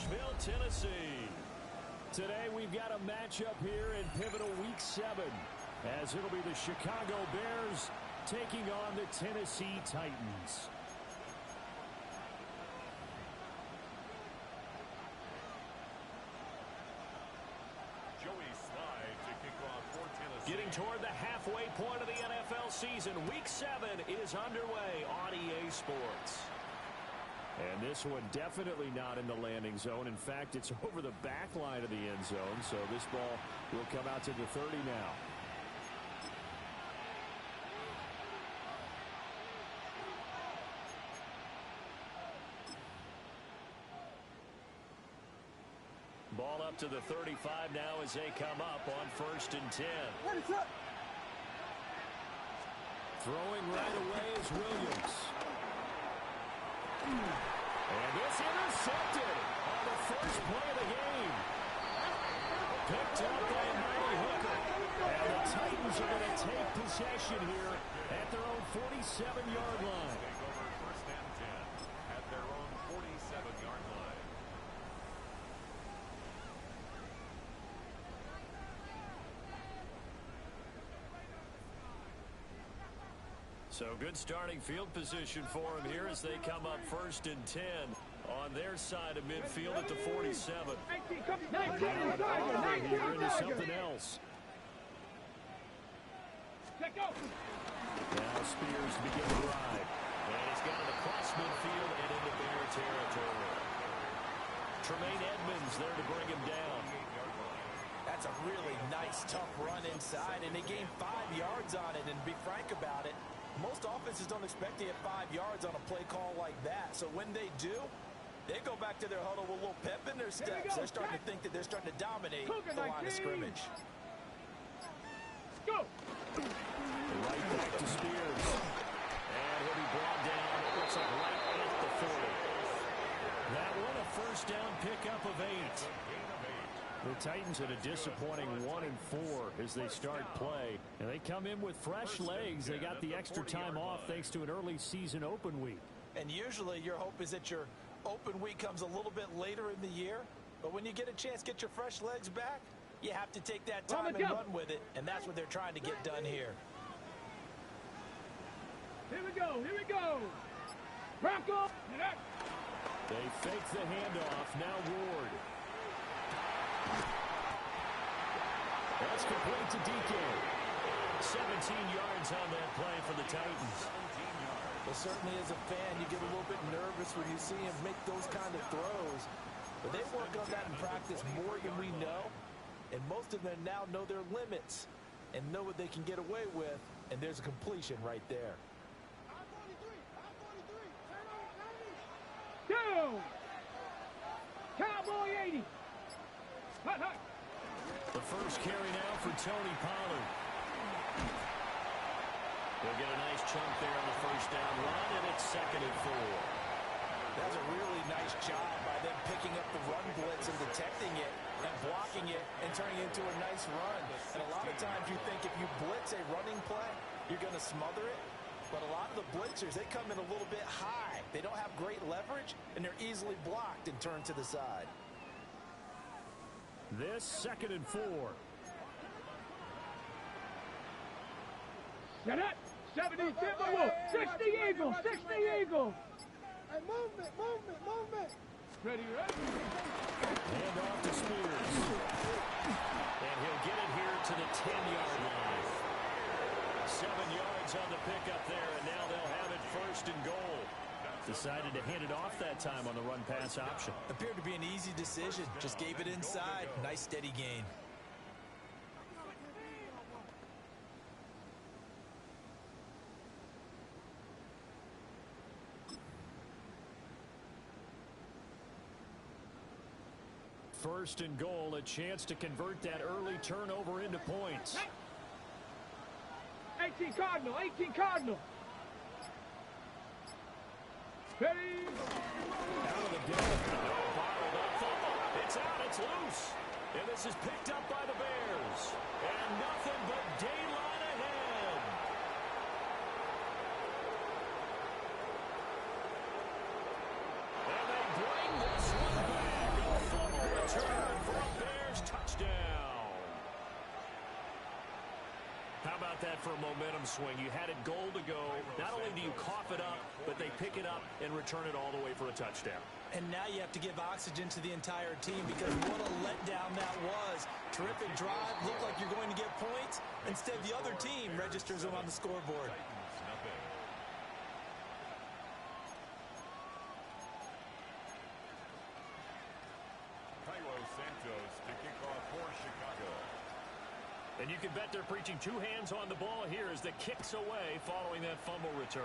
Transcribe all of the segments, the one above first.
Nashville, Tennessee. Today we've got a matchup here in pivotal Week 7, as it'll be the Chicago Bears taking on the Tennessee Titans. Getting toward the halfway point of the NFL season, Week 7 is underway on EA Sports. And this one definitely not in the landing zone. In fact, it's over the back line of the end zone, so this ball will come out to the 30 now. Ball up to the 35 now as they come up on 1st and 10. Throwing right away is Williams. And it's intercepted on the first play of the game. Picked up by Murray Hooker. And the Titans are going to take possession here at their own 47-yard line. Take over 1st and 10 at their own 47-yard line. So good starting field position for them here as they come up 1st and 10 on their side of midfield at the 47. Now here into something else. Now Spears to begin the drive. And he's got it across midfield and into Bear territory. Tremaine Edmonds there to bring him down. That's a really nice, tough run inside, and they gained 5 yards on it. And to be frank about it, most offenses don't expect to get 5 yards on a play call like that. So when they do, they go back to their huddle with a little pep in their steps. They're starting to think that they're starting to dominate the line of scrimmage. Go! Right back to Spears. And he'll be brought down, it looks like right at the 40. That one a 1st down pickup of 8. The Titans at a disappointing 1-4 as they start play. And they come in with fresh legs. They got the extra time off thanks to an early season open week. And usually your hope is that your open week comes a little bit later in the year. But when you get a chance to get your fresh legs back, you have to take that time and run with it. And that's what they're trying to get done here. Here we go. Here we go. Bronco. They fake the handoff. Now Ward. That's complete to DK. 17 yards on that play for the Titans. Well, certainly as a fan, you get a little bit nervous when you see him make those kind of throws. But they work on that in practice more than we know. And most of them now know their limits and know what they can get away with. And there's a completion right there. Go! Cowboy 80. Hut, hut. The first carry now for Tony Pollard. They'll get a nice chunk there on the 1st down run, and it's 2nd and 4. That's a really nice job by them picking up the run blitz and detecting it and blocking it and turning it into a nice run. And a lot of times you think if you blitz a running play, you're going to smother it. But a lot of the blitzers, they come in a little bit high. They don't have great leverage, and they're easily blocked and turned to the side. This 2nd and 4. Set up. 70 Timberwolf. 60 Eagles. 60 Eagles. Hey, movement. Ready. Hand off to Spears. And he'll get it here to the 10-yard line. 7 yards on the pickup there, and now they'll have it 1st and goal. Decided to hand it off that time on the run-pass option. Appeared to be an easy decision. Just gave it inside. Nice steady gain. First and goal, a chance to convert that early turnover into points. 18 Cardinal. 18 Cardinal. Ready. Out of the game. Bottled up. It's out. It's loose. And this is picked up by the Bears. And nothing but daylight ahead. And they bring this one back. A for a momentum swing. You had it goal to go. Not only do you cough it up, but they pick it up and return it all the way for a touchdown. And now you have to give oxygen to the entire team because what a letdown that was. Terrific drive. Looked like you're going to get points. Instead, the other team registers them on the scoreboard. And you can bet they're preaching two hands on the ball here as the kick's away following that fumble return.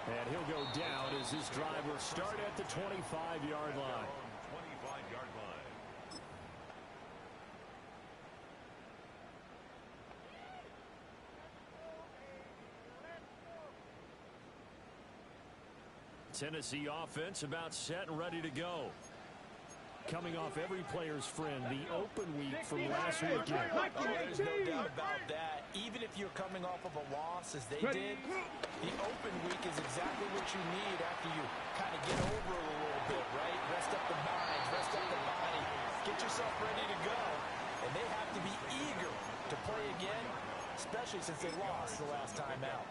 And he'll go down as this drive will start at the 25-yard line. 25-yard line. Tennessee offense about set and ready to go. Coming off every player's friend, the open week from last weekend. Oh, there's no doubt about that. Even if you're coming off of a loss, as they did, the open week is exactly what you need after you kind of get over it a little bit, right? Rest up the mind, rest up the body, get yourself ready to go. And they have to be eager to play again, especially since they lost the last time out.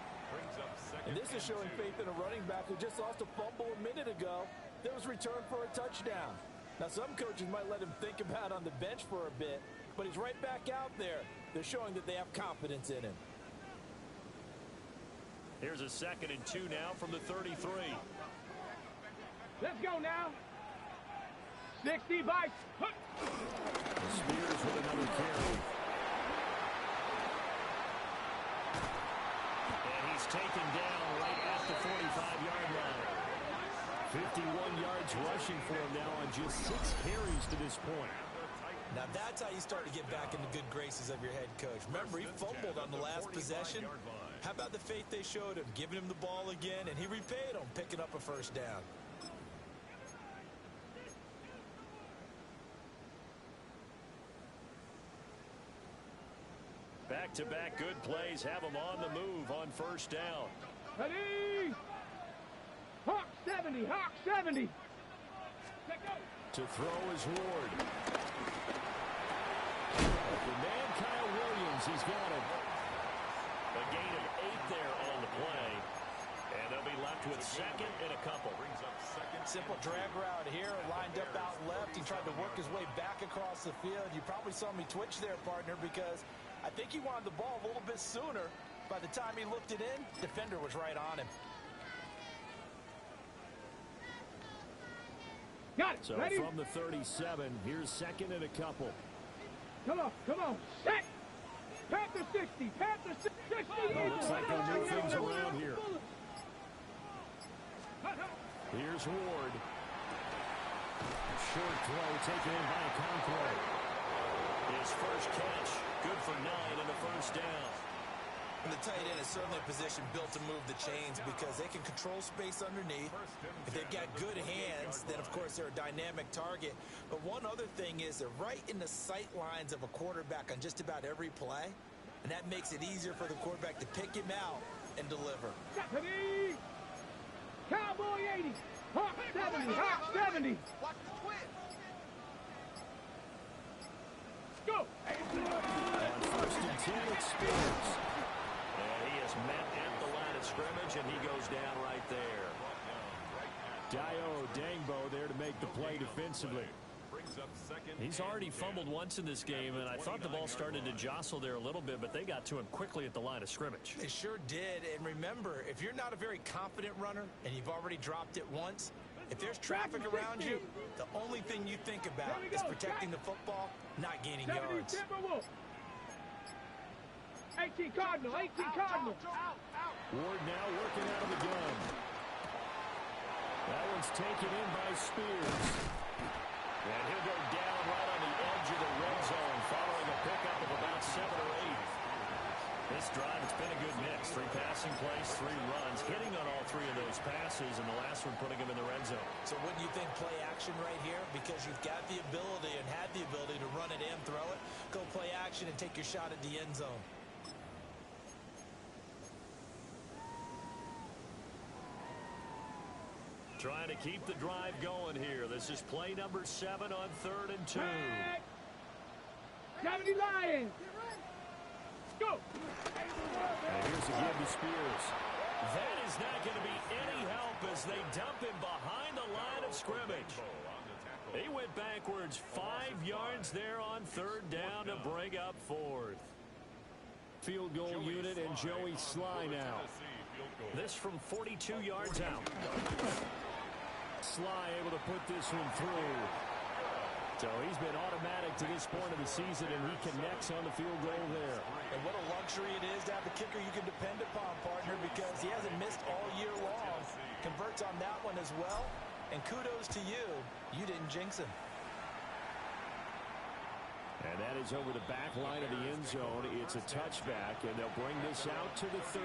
And this is showing faith in a running back who just lost a fumble a minute ago that was returned for a touchdown. Now, some coaches might let him think about on the bench for a bit, but he's right back out there. They're showing that they have confidence in him. Here's a 2nd and 2 now from the 33. Let's go now. 60 by. Spears with another carry. And he's taken down right at the 45-yard line. 51 yards rushing for him now on just 6 carries to this point. Now that's how you start to get back in the good graces of your head coach. Remember, he fumbled on the last possession. How about the faith they showed him, giving him the ball again, and he repaid them, picking up a first down. Back-to-back good plays have him on the move on first down. Ready? Hawk 70, Hawk 70. To throw is Ward. The man, Kyle Williams, he's got it. A gain of 8 there on the play. And they'll be left with 2nd and a couple. Simple drag route here, lined up out left. He tried to work his way back across the field. You probably saw me twitch there, partner, because I think he wanted the ball a little bit sooner. By the time he looked it in, defender was right on him. Got it. So Ready? from the 37, here's 2nd and a couple. Come on, come on. Set. Panther 60, Panther 60. Oh, looks like they'll move things around here. Here's Ward. Short throw taken in by Conquer. His first catch, good for 9 and a first down. And the tight end is certainly a position built to move the chains because they can control space underneath. If they've got good hands, then of course they're a dynamic target. But one other thing is they're right in the sight lines of a quarterback on just about every play. And that makes it easier for the quarterback to pick him out and deliver. Ready? Cowboy 80, Hawk 70, Hawk 70. Watch the twin. Go. On first and 10, it's Spears. And he is met at the line of scrimmage, and he goes down right there. Dio Dangbo there to make the play defensively. He's already fumbled once in this game, and I thought the ball started to jostle there a little bit, but they got to him quickly at the line of scrimmage. They sure did. And remember, if you're not a very confident runner and you've already dropped it once, if there's traffic around you, the only thing you think about is protecting the football, not gaining yards. 18 Cardinal, 18 Cardinal. Ward now working out of the gun. That one's taken in by Spears. And he'll go down right on the edge of the red zone following a pickup of about 7 or 8. This drive, it's been a good mix. 3 passing plays, 3 runs, hitting on all 3 of those passes, and the last one putting him in the red zone. So wouldn't you think play action right here? Because you've got the ability and had the ability to run it and throw it. Go play action and take your shot at the end zone. Trying to keep the drive going here. This is play number 7 on 3rd and 2. 70 Lions. Go. And here's the give to Spears. That is not going to be any help as they dump him behind the line of scrimmage. He went backwards 5 yards there on 3rd down to bring up 4th. Field goal unit and Joey Sly now. This from 42 yards out. Sly able to put this one through. So he's been automatic to this point of the season, and he connects on the field goal there. And what a luxury it is to have a kicker you can depend upon, partner, because he hasn't missed all year long. Converts on that one as well. And kudos to you. You didn't jinx him. And that is over the back line of the end zone. It's a touchback, and they'll bring this out to the 30.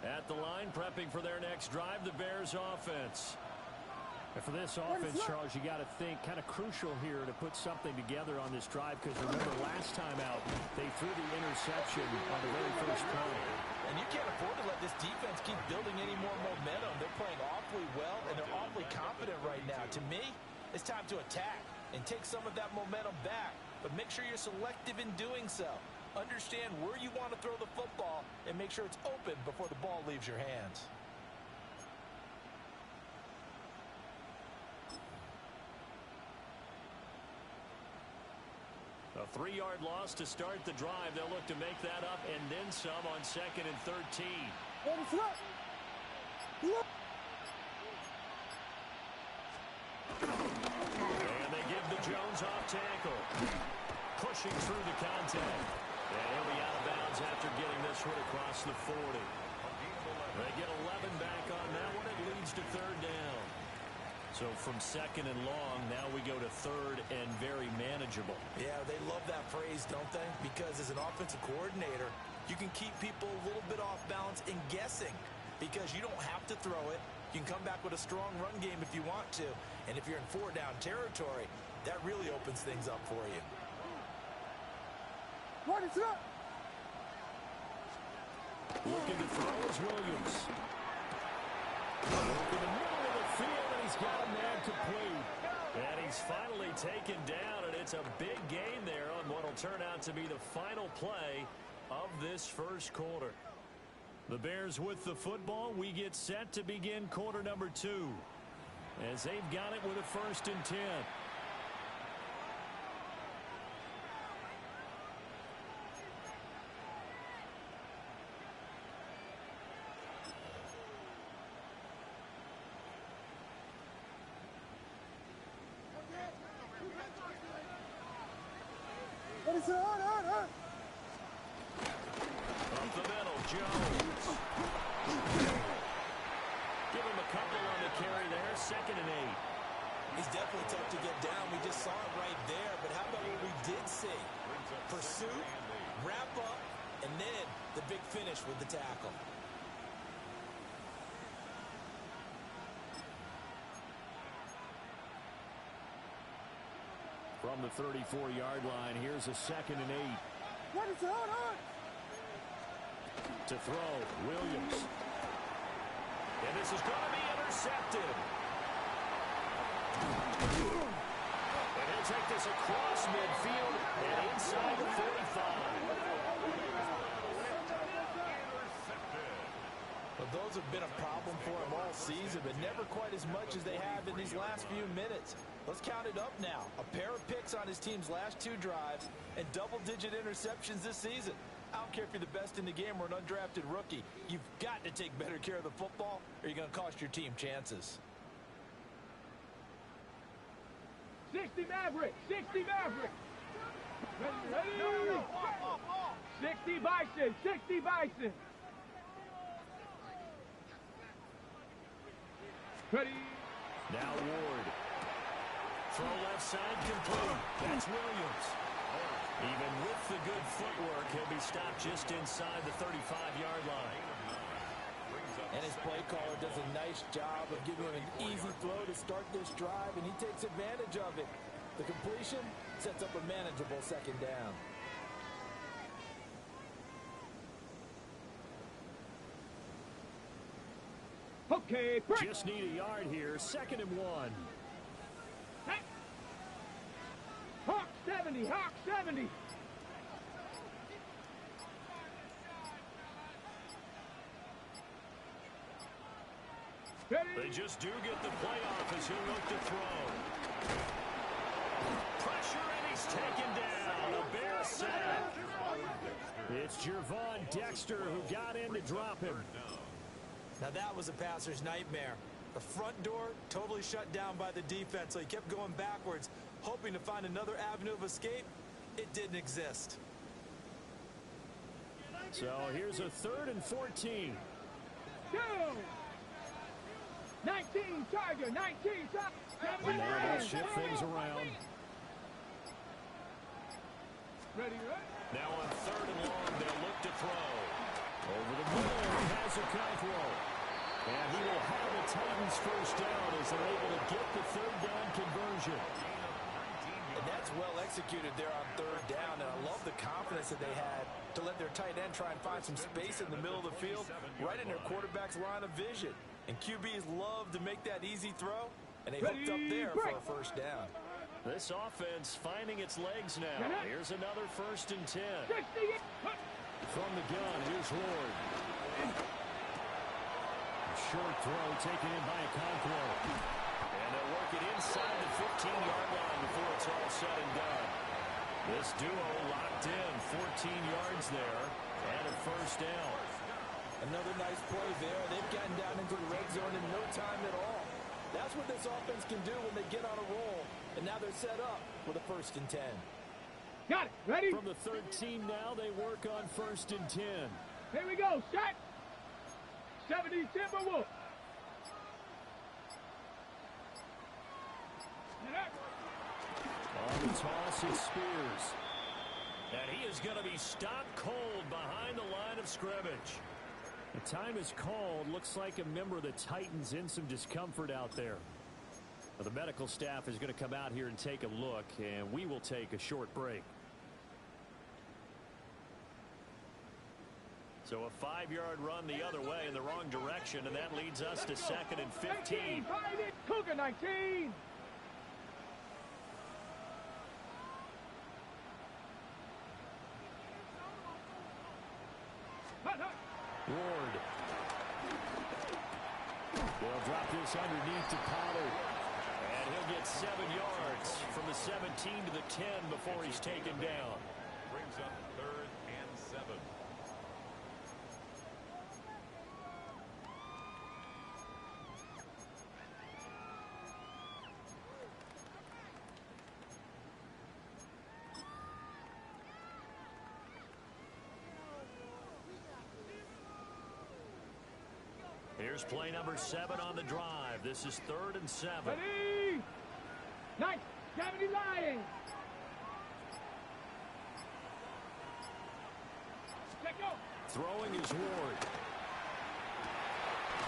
At the line, prepping for their next drive, the Bears offense. And for this offense, Charles, you got to think kind of crucial here to put something together on this drive, because remember last time out, they threw the interception on the very first play. And you can't afford to let this defense keep building any more momentum. They're playing awfully well, and they're awfully confident right now. To me, it's time to attack and take some of that momentum back, but make sure you're selective in doing so. Understand where you want to throw the football and make sure it's open before the ball leaves your hands. A 3-yard loss to start the drive. They'll look to make that up and then some on 2nd and 13. And they give the Jones off tackle. Pushing through the contact. And he'll be out of bounds after getting this one across the 40. They get 11 back on that one. It leads to 3rd down. So from 2nd and long, now we go to 3rd and very manageable. Yeah, they love that phrase, don't they? Because as an offensive coordinator, you can keep people a little bit off balance and guessing, because you don't have to throw it. You can come back with a strong run game if you want to. And if you're in 4-down territory, that really opens things up for you. What is up? Looking to throw is Williams. Look in the middle of the field, and he's got a man complete. And he's finally taken down, and it's a big gain there on what will turn out to be the final play of this first quarter. The Bears with the football. We get set to begin quarter number 2, as they've got it with a 1st and 10. What is up? Up the middle, Jones. Give him a couple on the carry there. 2nd and 8. He's definitely tough to get down. We just saw it right there. But how about what we did see? Pursuit, wrap up, and then the big finish with the tackle. From the 34-yard line, here's a 2nd and 8. What is on? To throw, Williams. And this is going to be intercepted. And he'll take this across midfield and inside the 45. Well, those have been a problem for him all season, but never quite as much as they have in these last few minutes. Let's count it up now. A pair of picks on his team's last 2 drives and double-digit interceptions this season. I don't care if you're the best in the game or an undrafted rookie. You've got to take better care of the football, or you're going to cost your team chances. 60 Maverick. 60 Maverick. Ready. 60 Bison. 60 Bison. Ready. Now Ward. Throw left side complete. That's Williams. Even with the good footwork, he'll be stopped just inside the 35-yard line. And his play caller does a nice job of giving him an easy throw to start this drive, and he takes advantage of it. The completion sets up a manageable second down. Okay, break. Just need a yard here. 2nd and 1. Hawk 70, Hawk 70. Ready? They just do get the playoff as he'll look to throw. Pressure, and he's taken down. A Bear sack. It's Jervon Dexter who got in to drop him. Now that was a passer's nightmare. The front door totally shut down by the defense, so he kept going backwards, hoping to find another avenue of escape. It didn't exist. So here's a 3rd and 14. Go. 19, Tiger, 19, And now they'll shift things around. Ready, Now on 3rd and long, they'll look to throw. Over the middle, he has a Conqueror. And he will have a Titans first down as they're able to get the 3rd down conversion. And that's well executed there on 3rd down, and I love the confidence that they had to let their tight end try and find some space in the middle of the field, right in their quarterback's line of vision. And QBs love to make that easy throw, and they hooked up there for a first down. This offense finding its legs now. Here's another 1st and 10. From the gun, here's Ward. A short throw taken in by a Conqueror. And they'll work it inside the 15-yard line before it's all said and done. This duo locked in, 14 yards there, and a first down. Another nice play there. They've gotten down into the red zone in no time at all. That's what this offense can do when they get on a roll. And now they're set up with a 1st and 10. Got it. Ready? From the 13 now, they work on 1st and 10. Here we go. Set. 70 Timberwolves. On the toss, it's Spears. And he is going to be stopped cold behind the line of scrimmage. The time is called. Looks like a member of the Titans in some discomfort out there. Now, the medical staff is going to come out here and take a look, and we will take a short break. So a 5-yard run the other way in the wrong direction, and that leads us to 2nd and 15. Cougar 19. Ward. They'll drop this underneath to Pollard. And he'll get 7 yards from the 17 to the 10 before he's taken down. Brings up 3rd and 7. Here's play number 7 on the drive. This is 3rd and 7. Ready? 70 Lions. Check go. Throwing is Ward.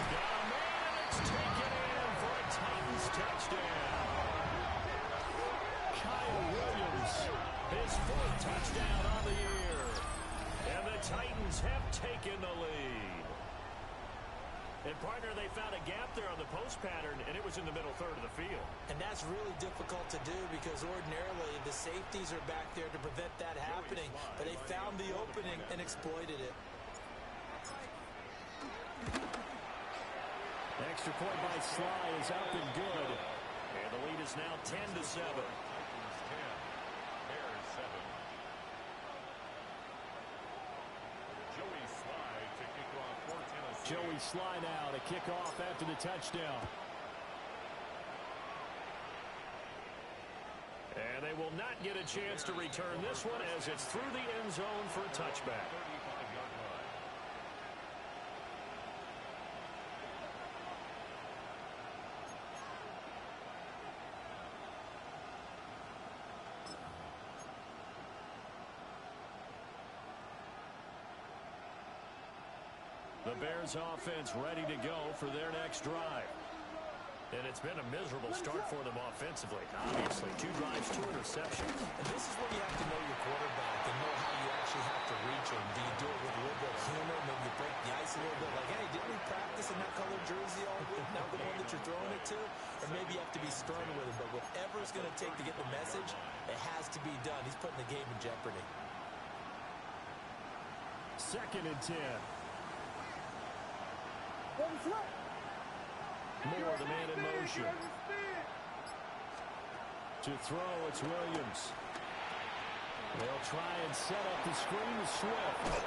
Got a man, and it's taken in for a Titans touchdown. Kyle Williams, his 4th touchdown on the year. And the Titans have taken the lead. And, partner, they found a gap there on the post pattern, and it was in the middle 3rd of the field. And that's really difficult to do because ordinarily the safeties are back there to prevent that happening. But they found the opening and exploited it. Extra point by Sly is up and good. And the lead is now 10 to 7. Bears 7. Joey Sly to kick off for Tennessee. Joey Sly now to kick off after the touchdown. And they will not get a chance to return this one as it's through the end zone for a touchback. 35-yard line. The Bears offense ready to go for their next drive. And it's been a miserable start for them offensively. Obviously, 2 drives, 2 interceptions. And this is where you have to know your quarterback and know how you actually have to reach him. Do you do it with a little bit of humor? Maybe you break the ice a little bit. Like, hey, didn't we practice in that colored jersey all week? Now the one that you're throwing it to? Or maybe you have to be stern with him. But whatever it's going to take to get the message, it has to be done. He's putting the game in jeopardy. 2nd and 10. Moore, the man in motion. To throw, it's Williams. They'll try and set up the screen to Swift.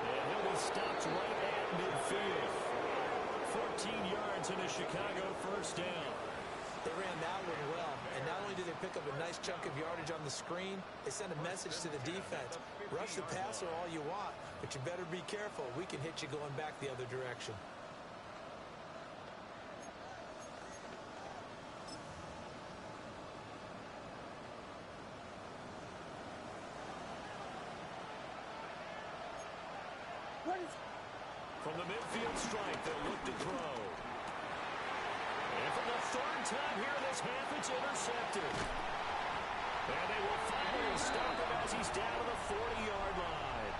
And he'll be stopped right at midfield. 14 yards and a Chicago first down. They ran that one well, and not only did they pick up a nice chunk of yardage on the screen, they sent a message to the defense. Rush the passer all you want, but you better be careful. We can hit you going back the other direction. From the midfield stripe, they'll look to throw. And for the 3rd time here in this half, it's intercepted. And they will finally stop him as he's down to the 40-yard line.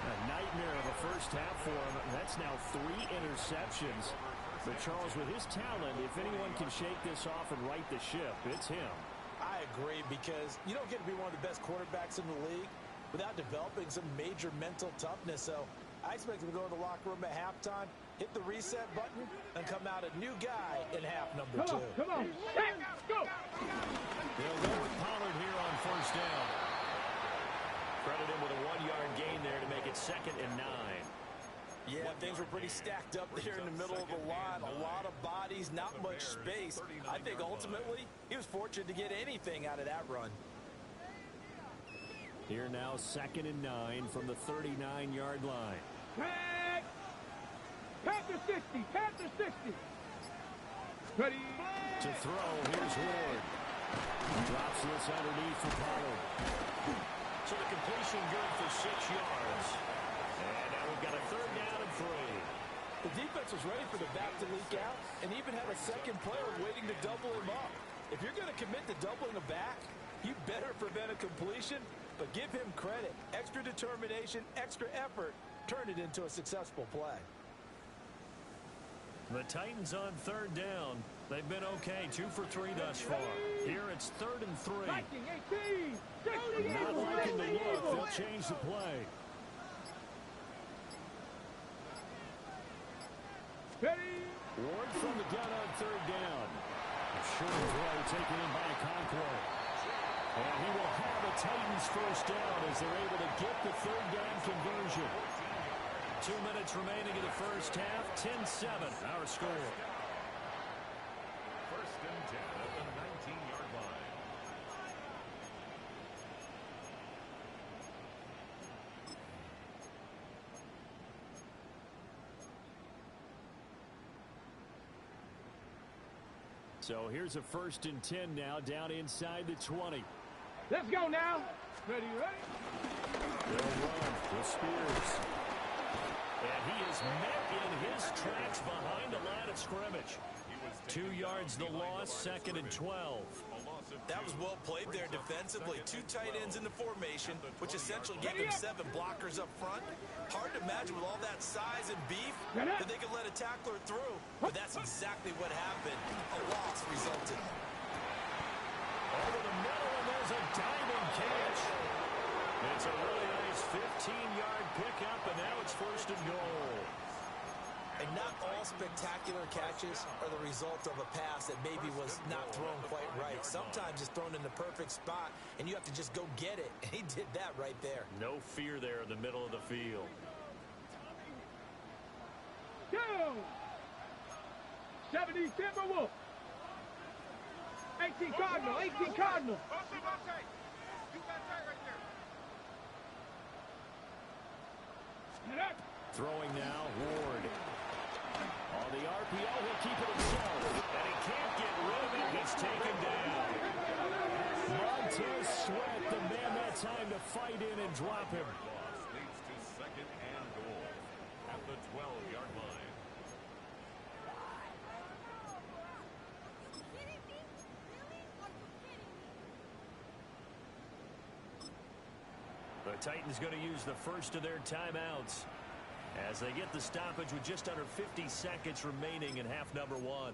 A nightmare of a first half for him. That's now 3 interceptions. But Charles, with his talent, if anyone can shake this off and right the ship, it's him. I agree, because you don't get to be one of the best quarterbacks in the league without developing some major mental toughness. So I expect him to go to the locker room at halftime, hit the reset button, and come out a new guy in half number 2. Come on. Go. They'll go with Pollard here on first down. Credit him with a 1-yard gain there to make it 2nd and 9. Yeah, things were pretty stacked up there in the middle of the line. A lot of bodies, not much space. I think ultimately he was fortunate to get anything out of that run. Here now, 2nd and 9 from the 39-yard line. Panther 60. Panther 60. Ready. To throw, here's Ward. Drops this underneath for Pollard. So the completion good for 6 yards. And now we've got a 3rd down and 3. The defense was ready for the back to leak out and even had a second player waiting to double him up. If you're going to commit to doubling a back, you better prevent a completion, but give him credit. Extra determination, extra effort, turn it into a successful play. The Titans on 3rd down. They've been okay, 2 for 3 thus far. Here it's 3rd and 3. Not liking the look. They'll change the play. Ward from the gun on 3rd down. A short throw taken in by Conquo. And he will have the Titans first down as they're able to get the 3rd down conversion. 2 minutes remaining in the first half. 10-7, our score. 1st and 10 at the 19-yard line. So here's a 1st and 10 now, down inside the 20. Let's go now. Ready. They'll run with Spears. And he is met in his tracks behind the line of scrimmage. 2 yards the loss, 2nd and 12. That was well played there defensively. 2 tight ends in the formation, which essentially gave them 7 blockers up front. Hard to imagine with all that size and beef that they could let a tackler through. But that's exactly what happened. A loss resulted. Over the middle, and there's a diving catch. It's a really nice 15-yard pickup, and now it's 1st and goal. And not all spectacular catches are the result of a pass that maybe was not thrown quite right. Sometimes it's thrown in the perfect spot, and you have to just go get it. And he did that right there. No fear there in the middle of the field. Go! 70 Timberwolf. 18 Cardinal. 18 Cardinal. Throwing now, Ward. On the RPO, he'll keep it himself. And he can't get rid of it. He's taken down. Montez Sweat, the man that time to fight in and drop him. Leads to 2nd and goal. The Titans going to use the first of their timeouts as they get the stoppage with just under 50 seconds remaining in half number one.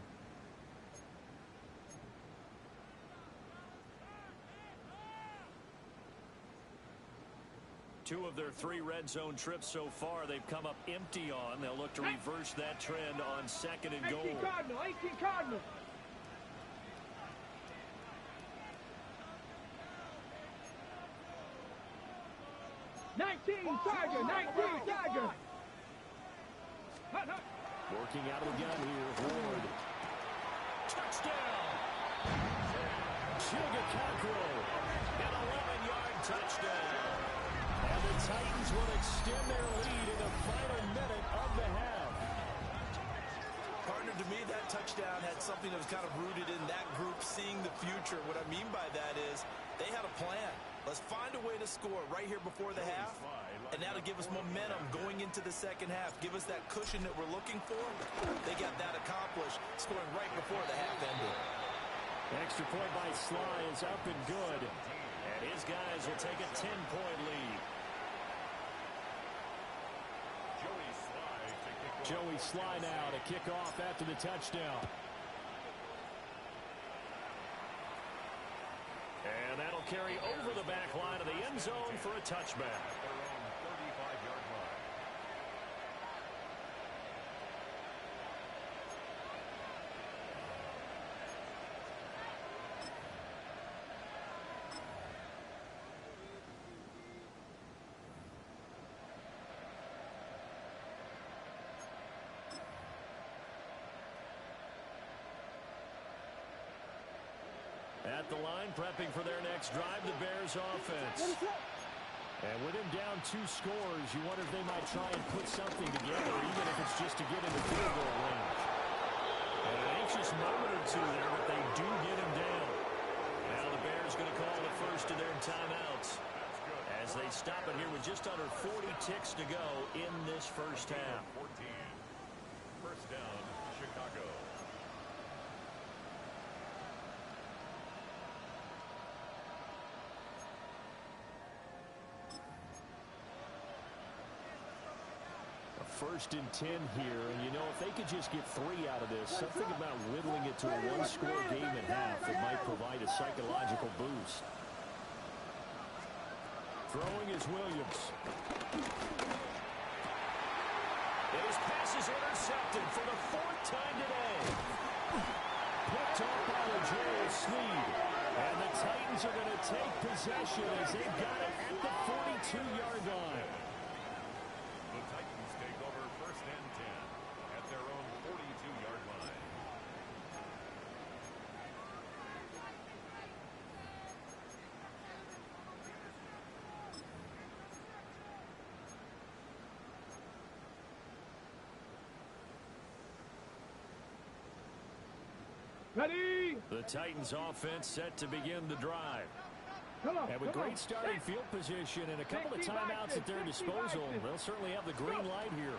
Two of their 3 red zone trips so far they've come up empty on. They'll look to reverse that trend on second and goal. 18 Cardinal, 18 Cardinal. Tiger, 19 Tiger. Working out of the gun here, Ward. Touchdown! Chigakakro, an 11-yard touchdown. And the Titans will extend their lead in the final minute of the half. Partner, to me, that touchdown had something that was kind of rooted in that group seeing the future. What I mean by that is they had a plan. Let's find a way to score right here before the half. And now to give us momentum going into the second half. Give us that cushion that we're looking for. They got that accomplished, scoring right before the half ended. Extra point by Sly is up and good. And his guys will take a 10-point lead. Joey Sly now to kick off after the touchdown. And that'll carry over the back line of the end zone for a touchback. At the line, prepping for their next drive, the Bears offense. And with him down 2 scores, you wonder if they might try and put something together, even if it's just to get into field goal range. And an anxious moment or two there, but they do get him down. Now the Bears going to call the first of their timeouts as they stop it here with just under 40 ticks to go in this first half. 14. First down, Chicago. First and 10 here, and you know, if they could just get 3 out of this, something about whittling it to a 1-score game at half that might provide a psychological boost. Throwing is Williams. And his pass is intercepted for the 4th time today. Picked off by Joel Snead. And the Titans are going to take possession as they've got it at the 42-yard line. The Titans take over first and 10 at their own 42-yard line. Ready? The Titans offense set to begin the drive. Come on, And with come great on. starting field position and a couple of 60 timeouts at their boxes, 60 disposal, boxes. they'll certainly have the green light here.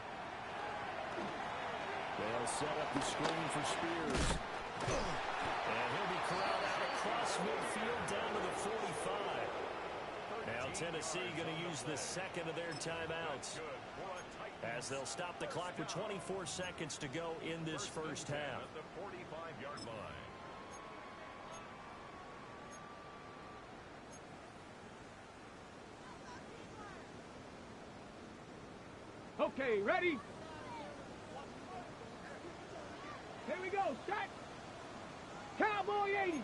They'll set up the screen for Spears. And he'll be corralled out across midfield down to the 45. Now Tennessee going to use the second of their timeouts as they'll stop the clock with 24 seconds to go in this first half. At the 45-yard line. Okay, ready? Here we go, set. Cowboy 80.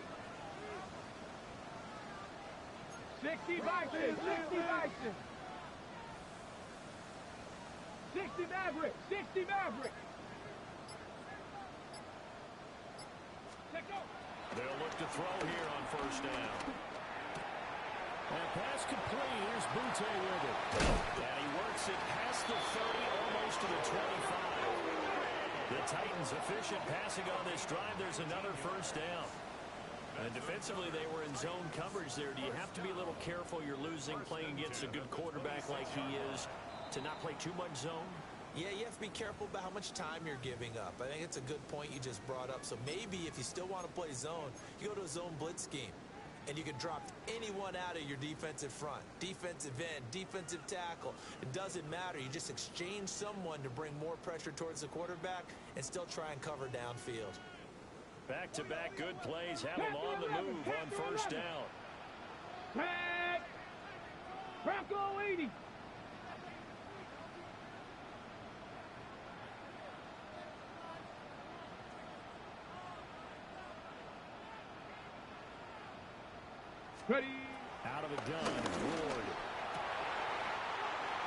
60 boxes, 60 boxes. 60 Maverick, 60 Maverick. Check go. They'll look to throw here on first down. And pass complete. Here's Butte with it. And he works it past the 30, almost to the 25. The Titans efficient passing on this drive. There's another first down. And defensively, they were in zone coverage there. Do you have to be a little careful? You're losing playing against a good quarterback like he is to not play too much zone? Yeah, you have to be careful about how much time you're giving up. I think it's a good point you just brought up. So maybe if you still want to play zone, you go to a zone blitz scheme. and you can drop anyone out of your defensive front. Defensive end, defensive tackle. It doesn't matter. You just exchange someone to bring more pressure towards the quarterback and still try and cover downfield. Back-to-back good plays have him on the move on first down. Tag! Bronco 80. Ready. Out of the gun, Ward.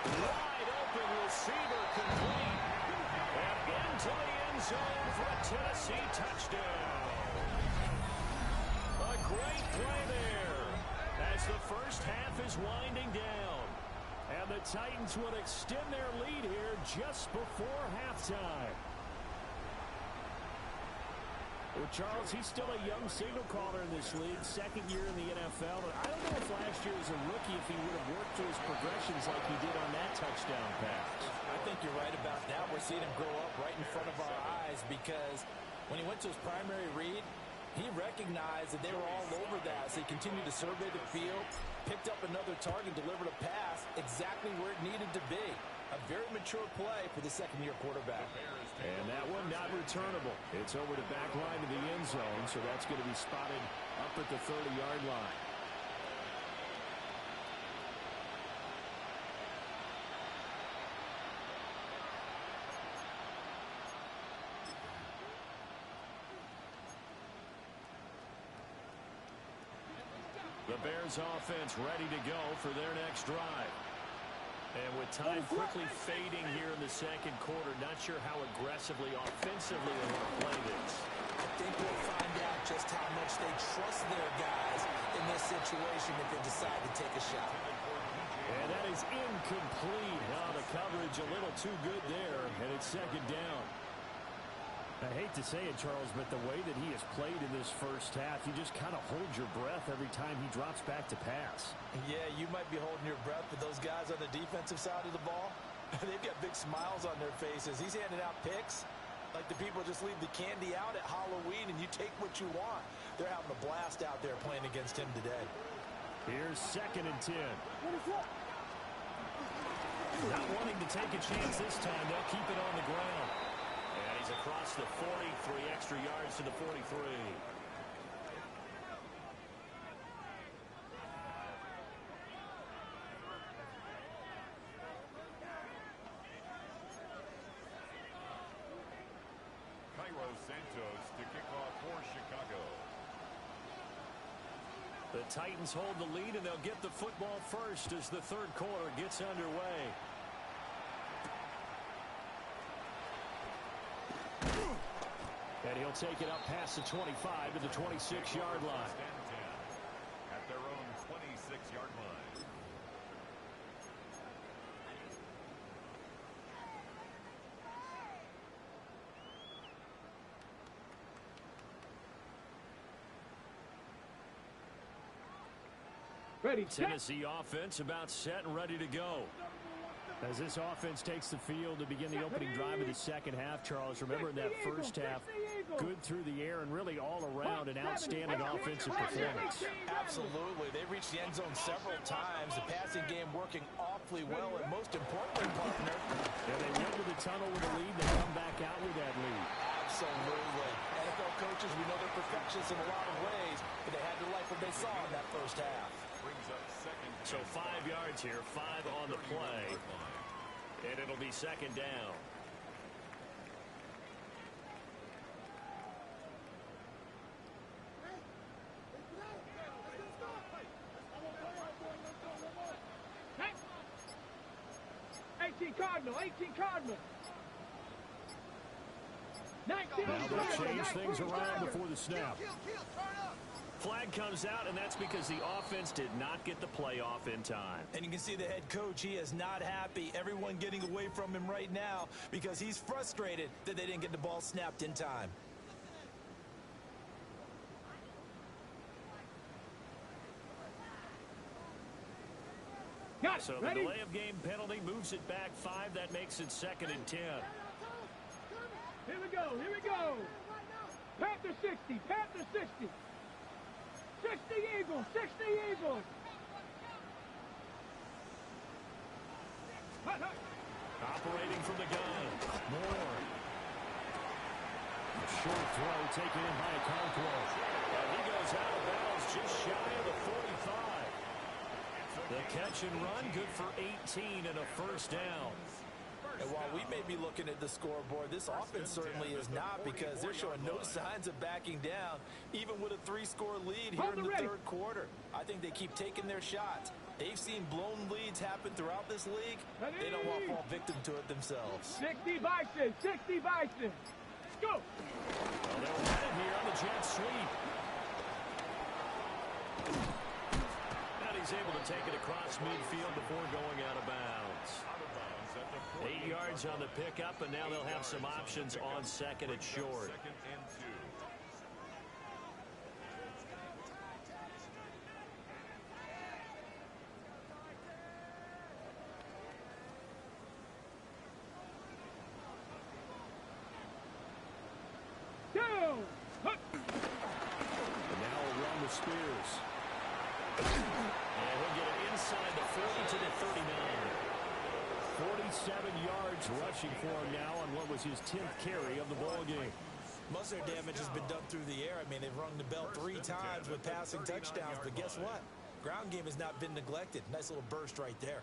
Wide open receiver complete. And into the end zone for a Tennessee touchdown. A great play there as the first half is winding down. And the Titans would extend their lead here just before halftime. Well, Charles, he's still a young signal caller in this league, second year in the NFL. But I don't know if last year as a rookie if he would have worked through his progressions like he did on that touchdown pass. I think you're right about that. We're seeing him grow up right in front of our eyes because when he went to his primary read, he recognized that they were all over that. So he continued to survey the field, picked up another target, delivered a pass exactly where it needed to be. A very mature play for the second-year quarterback. And that one not returnable. It's over the back line of the end zone, so that's going to be spotted up at the 30-yard line. The Bears offense ready to go for their next drive. And with time quickly fading here in the second quarter, not sure how aggressively, offensively they want to play this. I think we'll find out just how much they trust their guys in this situation if they decide to take a shot. And that is incomplete. Oh, the coverage a little too good there, and it's second down. I hate to say it, Charles, but the way that he has played in this first half, you just kind of hold your breath every time he drops back to pass. Yeah, you might be holding your breath, but those guys on the defensive side of the ball, they've got big smiles on their faces. He's handing out picks like the people just leave the candy out at Halloween and you take what you want. They're having a blast out there playing against him today. Here's 2nd and 10. What is that? Not wanting to take a chance this time, they'll keep it on the ground. And he's across the 40, 3 extra yards to the 43. Santos to kick off for Chicago. The Titans hold the lead, and they'll get the football first as the third quarter gets underway. And he'll take it up past the 25 to the 26-yard line. At their own 26-yard line. Ready, Tennessee offense about set and ready to go. As this offense takes the field to begin the opening drive of the second half, Charles, remember in that first half, good through the air and really all around an outstanding offensive performance. Absolutely. They reached the end zone several times. The passing game working awfully well, and most importantly, partner. Yeah, they went to the tunnel with a lead. They come back out with that lead. Absolutely. NFL coaches, we know they're perfectionists in a lot of ways, but they had to like what they saw in that first half. So 5 yards here, 5 on the play, and it'll be second down. Cardinal, 18 Cardinal. 19. Now they'll change things around before the snap. Flag comes out, and that's because the offense did not get the play off in time. And you can see the head coach, he is not happy. Everyone getting away from him right now because he's frustrated that they didn't get the ball snapped in time. So the delay of game penalty moves it back 5. That makes it 2nd and 10. Here we go, here we go. Panther 60, Panther 60. 60 Eagles, 60 Eagles. Operating from the gun. Moore. A short throw taken in by Okonkwo. And he goes out of bounds just shy of the 45. The catch and run good for 18 and a first down. And while we may be looking at the scoreboard, this offense certainly is not, because they're showing no signs of backing down, even with a 3-score lead here in the third quarter. I think they keep taking their shots. They've seen blown leads happen throughout this league. They don't want to fall victim to it themselves. 60 Bison, 60 Bison. Let's go. Well, they'll have it here on the jet sweep. And he's able to take it across midfield before going out of bounds. 8 yards on the pickup, and now they'll have some options on second and short. Down. And now a run with Spears. And he'll get it inside the 40 to the 39. 47 yards rushing for him now on what was his 10th carry of the ball game. Most of their damage has been done through the air. I mean, they've rung the bell 3 times with passing touchdowns, but guess what? Ground game has not been neglected. Nice little burst right there.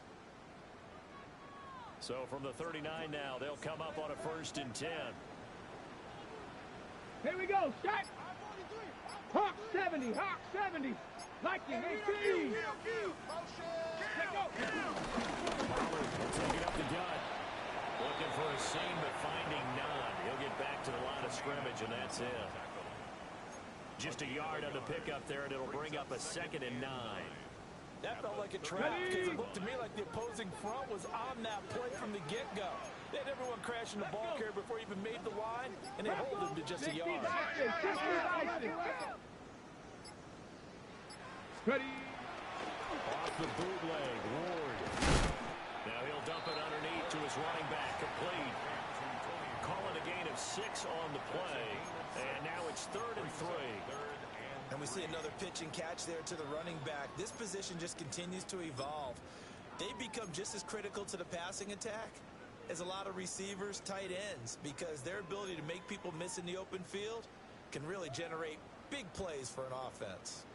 So from the 39 now, they'll come up on a 1st and 10. Here we go. Shot. Hawk 70. Hawk 70. Lightning 18. Let's go. Pollard taking up the gun. Looking for a seam, but finding none. He'll get back to the line of scrimmage, and that's it. Just a yard on the pickup there, and it'll bring up a 2nd and 9. That felt like a trap, because it looked to me like the opposing front was on that play from the get-go. They had everyone crashing the ball carrier before he even made the line, and they hold him to just a yard. Ready. Off the bootleg, Ward. Now he'll dump it underneath to his running back, complete. Calling a gain of 6 on the play, and now it's 3rd and 3. And we see another pitch and catch there to the running back. This position just continues to evolve. They become just as critical to the passing attack as a lot of receivers, tight ends, because their ability to make people miss in the open field can really generate big plays for an offense.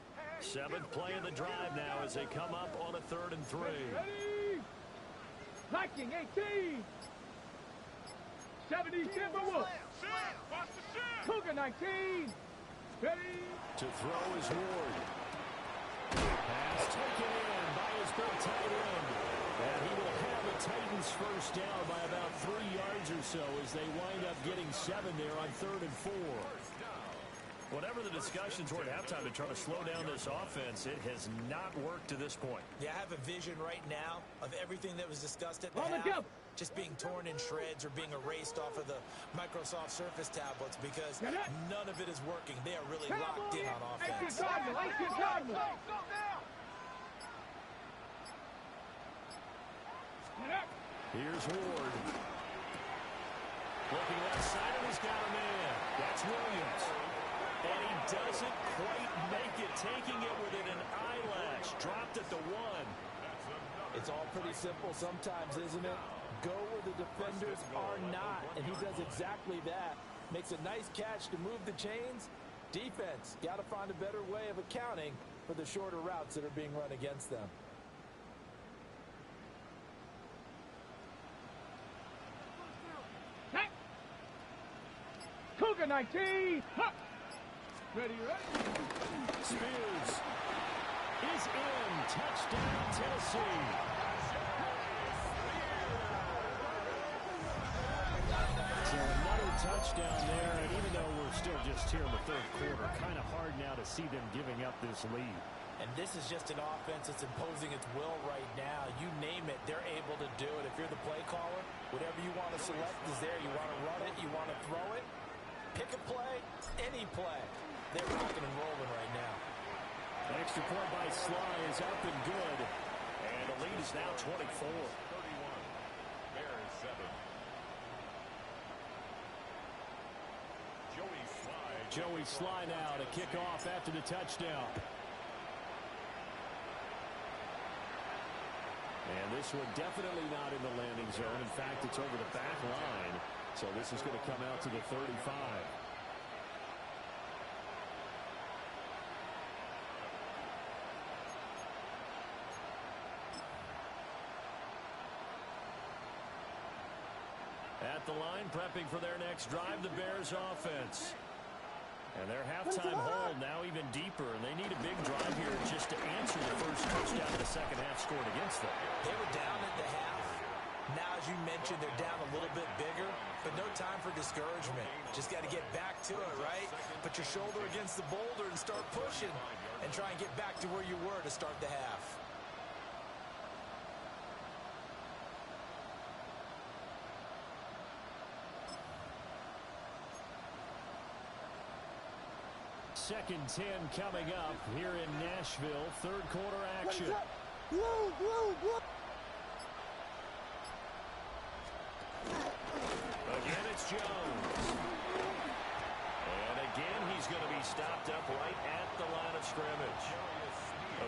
7th play of the drive now as they come up on a 3rd and 3. Ready. Lightning 18. 70 Timberwolves. Cougar 19. Ready. To throw is Ward. Pass taken in by his big tight end. And he will have the Titans first down by about 3 yards or so as they wind up getting 7 there on 3rd and 4. Whatever the discussions were at halftime to try to slow down this offense, it has not worked to this point. Yeah, I have a vision right now of everything that was discussed at the half just being torn in shreds or being erased off of the Microsoft Surface tablets, because none of it is working. They are really locked in on offense. Here's Ward. Looking left side, and he's got a man. That's Williams. And he doesn't quite make it, taking it within an eyelash. Dropped at the 1. It's all pretty simple sometimes, isn't it? Go where the defenders are not, and he does exactly that. Makes a nice catch to move the chains. Defense, got to find a better way of accounting for the shorter routes that are being run against them. Cougar 19. Ready. Spears is in. Touchdown, Tennessee. So another touchdown there, and even though we're still just here in the 3rd quarter, kind of hard now to see them giving up this lead. And this is just an offense that's imposing its will right now. You name it, they're able to do it. If you're the play caller, whatever you want to select is there. You want to run it, you want to throw it, pick a play, any play. They're rocking and rolling right now. An extra point by Sly is up and good. And the lead is now 24. 31. Bears 7. Joey Sly now to kick off after the touchdown. this one definitely not in the landing zone. In fact, it's over the back line. So this is going to come out to the 35. At the line, prepping for their next drive, the Bears offense. And their halftime hold now even deeper, and they need a big drive here just to answer the first touchdown the second half scored against them. They were down at the half. Now, as you mentioned, they're down a little bit bigger, but no time for discouragement. Just got to get back to it, right? Put your shoulder against the boulder and start pushing and try and get back to where you were to start the half. Second 10 coming up here in Nashville. Third quarter action. Again, it's Jones. And again, he's going to be stopped up right at the line of scrimmage.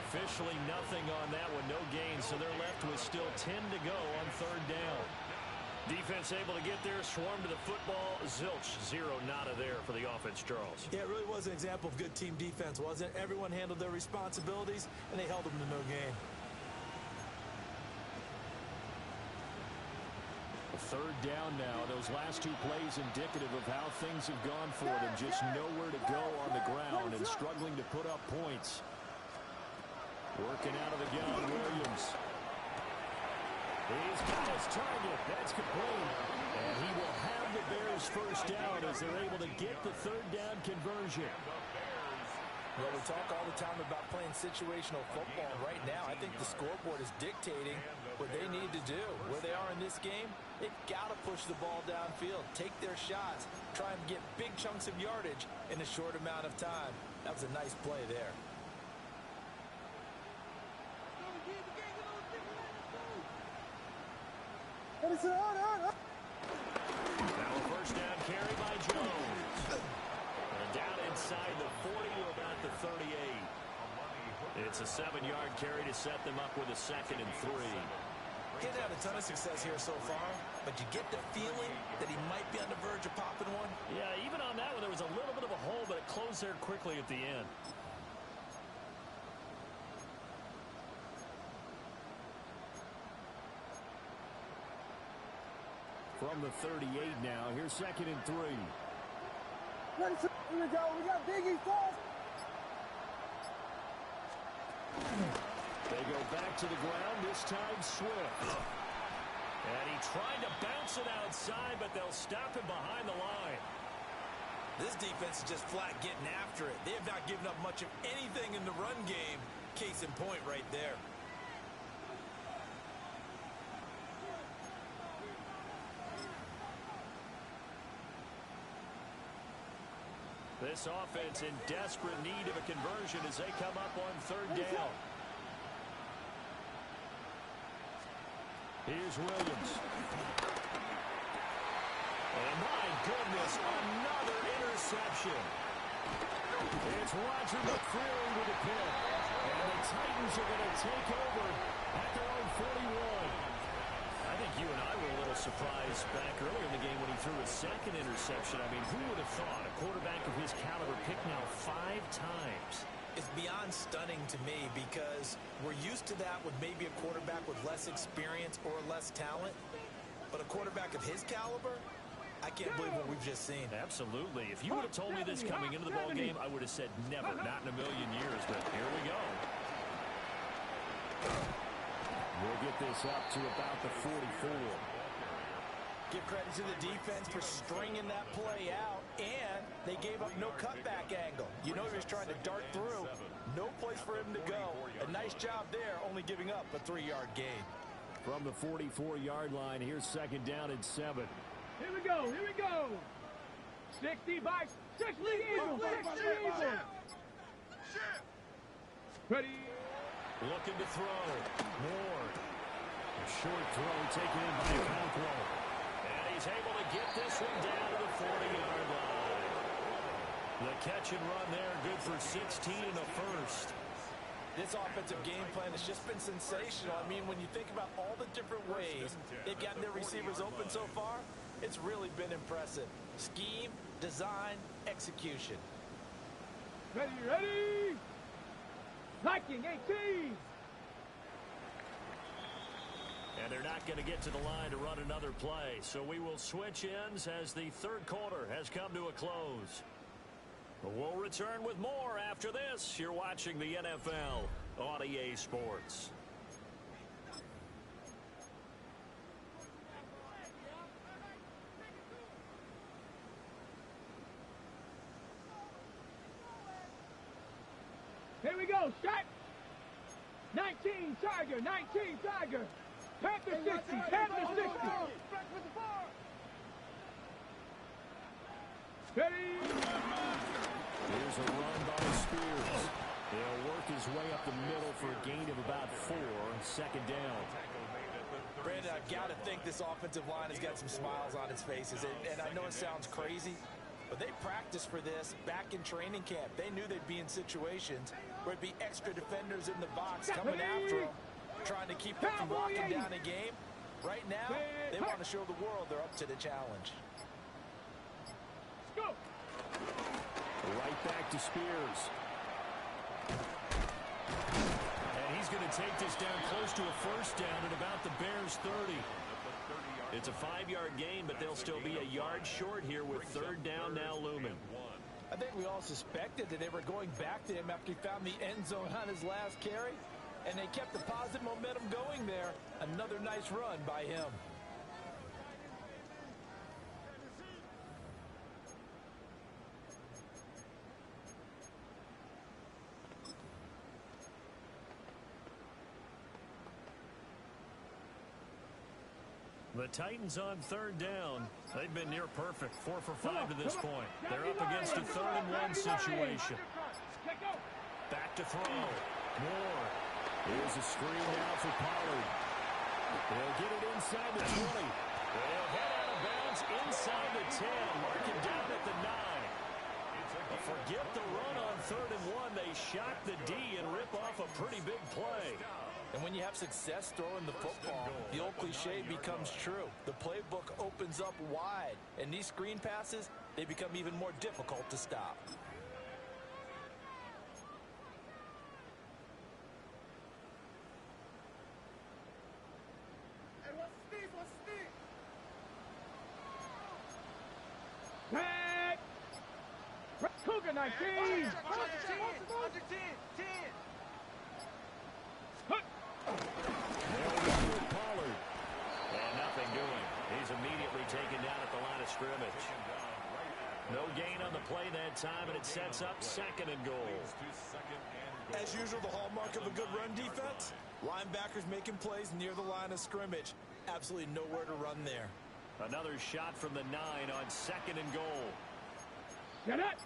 Officially nothing on that one, no gain, so they're left with still 10 to go on third down. Defense able to get there, swarm to the football. Zilch, zero, nada there for the offense, Charles. Yeah, it really was an example of good team defense, wasn't it? Everyone handled their responsibilities, and they held them to no gain. Third down now. Those last two plays indicative of how things have gone for them. Just nowhere to go on the ground and struggling to put up points. Working out of the gun, Williams. He's got his target. That's complete. And he will have the Bears first down as they're able to get the third down conversion. Well, we talk all the time about playing situational football. Right now, I think the scoreboard is dictating what they need to do. Where they are in this game, they've got to push the ball downfield, take their shots, try and get big chunks of yardage in a short amount of time. That was a nice play there. Now a first down carry by Jones. And down inside the 40 to about the 38. It's a 7-yard carry to set them up with a 2nd and 3. He hasn't had a ton of success here so far, but you get the feeling that he might be on the verge of popping one. Yeah, even on that one, there was a little bit of a hole, but it closed there quickly at the end. From the 38 now, here's 2nd and 3. Ready, here we go. We got Biggie fast. They go back to the ground, this time Swift. And he tried to bounce it outside, but they'll stop him behind the line. This defense is just flat getting after it. They have not given up much of anything in the run game. Case in point right there. This offense in desperate need of a conversion as they come up on third down. Here's Williams. And my goodness, another interception. It's Roger McCreary with a pick. And the Titans are going to take over at their own 41. I think you and I were a little surprised back earlier in the game when he threw his 2nd interception. I mean, who would have thought a quarterback of his caliber picked now 5 times? It's beyond stunning to me because we're used to that with maybe a quarterback with less experience or less talent. But a quarterback of his caliber, I can't believe what we've just seen. Absolutely. If you would have told me this coming into the ball game, I would have said never, not in a million years. But here we go. We'll get this up to about the 44. Give credit to the defense for stringing that play out, and they gave up no cutback angle. You know he was trying to dart through. No place for him to go. A nice job there, only giving up a 3-yard gain. From the 44-yard line, here's 2nd down and 7. Here we go, here we go. 60 by 60 Eagles, 60 Eagles. Ready. Looking to throw. Moore. A short throw taken in by Conquo. And he's able to get this one down to the 40-yard line. The catch and run there, good for 16 and a first. This offensive game plan has just been sensational. I mean, when you think about all the different ways they've gotten their receivers open so far, it's really been impressive. Scheme, design, execution. Ready, ready! Liking 18! And they're not going to get to the line to run another play. So we will switch ends as the third quarter has come to a close. We'll return with more after this. You're watching the NFL on EA Sports. Here we go, shot! 19 Tiger, 19 Tiger! Panther 60, Panther 60! Ready! Here's a run by Spears. He'll work his way up the middle for a gain of about 4, second down. Brandon, I've got to think this offensive line has got some smiles on its faces. And I know it sounds crazy, but they practiced for this back in training camp. They knew they'd be in situations where it'd be extra defenders in the box coming after them, trying to keep them from locking down a game. Right now, they want to show the world they're up to the challenge. Go! Right back to Spears. And he's going to take this down close to a first down at about the Bears' 30. It's a 5-yard gain, but they'll still be a yard short here with third down now looming. I think we all suspected that they were going back to him after he found the end zone on his last carry, and they kept the positive momentum going there. Another nice run by him. The Titans on third down. They've been near perfect, 4 for 5 to this point. They're up against a 3rd-and-1 situation. Back to throw. Moore. Here's a screen now for Pollard. They'll get it inside the 20. They'll head out of bounds inside the 10. Mark it down at the 9. Forget the run on 3rd-and-1. They shock the D and rip off a pretty big play. And when you have success throwing the football, the old cliche becomes true. The playbook opens up wide, and these screen passes, they become even more difficult to stop. Back! Cougar 19! Under 10! Pollard. And nothing doing. He's immediately taken down at the line of scrimmage. No gain on the play that time, and it sets up 2nd and goal. As usual, the hallmark of a good run defense, linebackers making plays near the line of scrimmage. Absolutely nowhere to run there. Another shot from the 9 on 2nd and goal. Get it!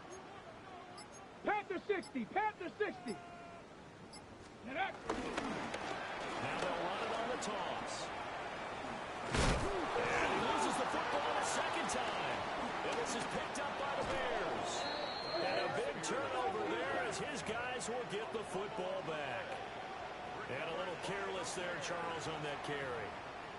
Panther 60! Panther 60! Get it! Now they'll run it on the toss. And he loses the football a second time. And this is picked up by the Bears. And a big turnover there as his guys will get the football back. And a little careless there, Charles, on that carry.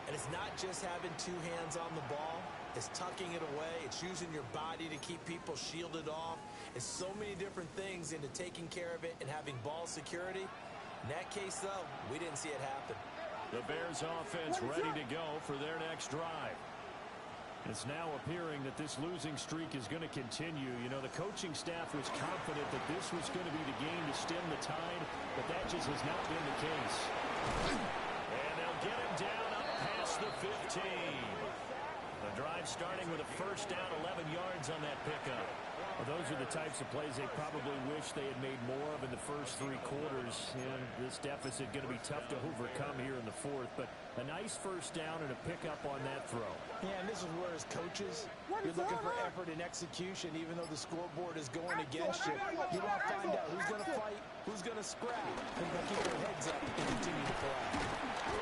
And it's not just having 2 hands on the ball. It's tucking it away. It's using your body to keep people shielded off. It's so many different things into taking care of it and having ball security. In that case, though, we didn't see it happen. The Bears offense ready to go for their next drive. It's now appearing that this losing streak is going to continue. You know, the coaching staff was confident that this was going to be the game to stem the tide, but that just has not been the case. And they'll get him down up past the 15. The drive starting with a first down, 11 yards on that pickup. Well, those are the types of plays they probably wish they had made more of in the first 3 quarters. And this deficit going to be tough to overcome here in the 4th. But a nice first down and a pickup on that throw. Yeah, and this is where as coaches, you're looking for effort and execution, even though the scoreboard is going against you. You want to find out who's going to fight, who's going to scrap, and they'll keep their heads up and continue to play.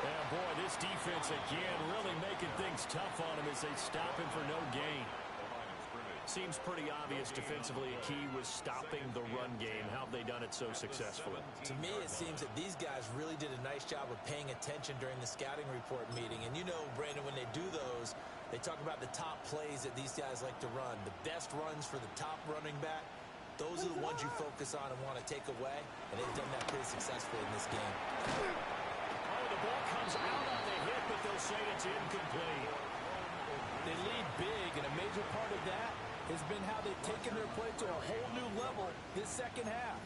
Yeah, boy, this defense again really making things tough on him as they stop him for no gain. Seems pretty obvious defensively a key was stopping the run game. How have they done it so successfully? To me, it seems that these guys really did a nice job of paying attention during the scouting report meeting. And you know, Brandon, when they do those, they talk about the top plays that these guys like to run. The best runs for the top running back, those are the ones you focus on and want to take away. And they've done that pretty successfully in this game. Oh, the ball comes out on the hit, but they'll say it's incomplete. They lead big, and a major part of that has been how they've taken their play to a whole new level this second half.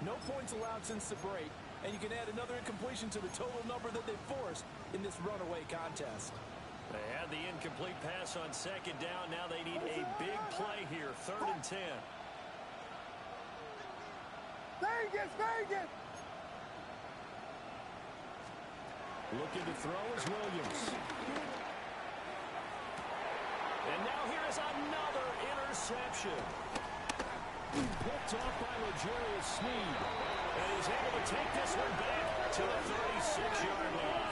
No points allowed since the break, and you can add another incompletion to the total number that they forced in this runaway contest. They had the incomplete pass on second down. Now they need a big play here, 3rd and 10. Vegas! Looking to throw is Williams. And now here is another interception. Picked off by L'Jarius Sneed. And he's able to take this one back to the 36-yard line.